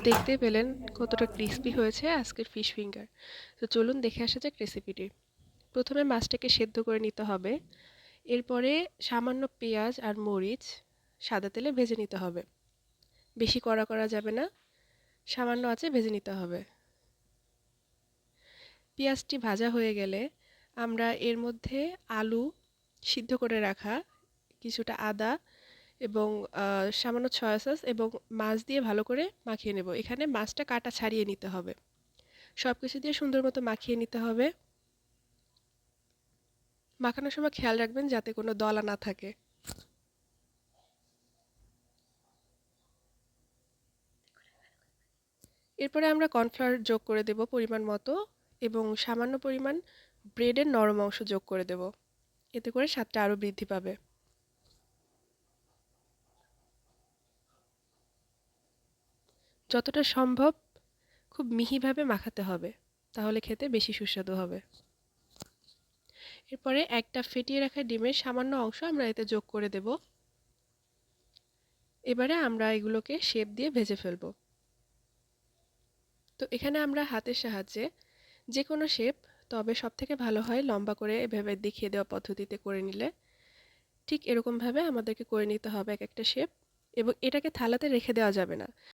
দেখতেই পেলেন কতটা ক্রিস্পি হয়েছে আজকের ফিশ ফিঙ্গার। তো চলুন দেখে আসা যাক রেসিপিটি। প্রথমে মাছটাকে সেদ্ধ করে নিতে হবে। এরপরে সামান্য পেঁয়াজ আর মরিচ সাদা তেলে ভেজে নিতে হবে। বেশি কড়া করা যাবে না, সামান্য আঁচে ভেজে নিতে হবে। পেঁয়াজটি ভাজা হয়ে গেলে আমরা এর মধ্যে আলু সিদ্ধ করে রাখা, কিছুটা আদা এবং সামান্য সয়া সস এবং মাছ দিয়ে ভালো করে মাখিয়ে নেব। এখানে মাছটা কাটা ছাড়িয়ে নিতে হবে। সব কিছু দিয়ে সুন্দর মতো মাখিয়ে নিতে হবে। মাখানোর সময় খেয়াল রাখবেন যাতে কোনো দলা না থাকে। এরপরে আমরা কর্নফ্লাওয়ার যোগ করে দেব পরিমাণ মতো এবং সামান্য পরিমাণ ব্রেডের নরম অংশ যোগ করে দেব। এতে করে স্বাদটা আরও বৃদ্ধি পাবে। যতটা সম্ভব খুব মিহিভাবে মাখাতে হবে, তাহলে খেতে বেশি সুস্বাদু হবে। এরপরে একটা ফেটিয়ে রাখা ডিমের সামান্য অংশ আমরা এতে যোগ করে দেব। এবারে আমরা এগুলোকে শেপ দিয়ে ভেজে ফেলব। তো এখানে আমরা হাতের সাহায্যে যে কোনো শেপ, তবে সবথেকে ভালো হয় লম্বা করে এভাবে দেখিয়ে দেওয়া পদ্ধতিতে করে নিলে। ঠিক এরকমভাবে আমাদেরকে করে নিতে হবে এক একটা শেপ, এবং এটাকে থালাতে রেখে দেওয়া যাবে না।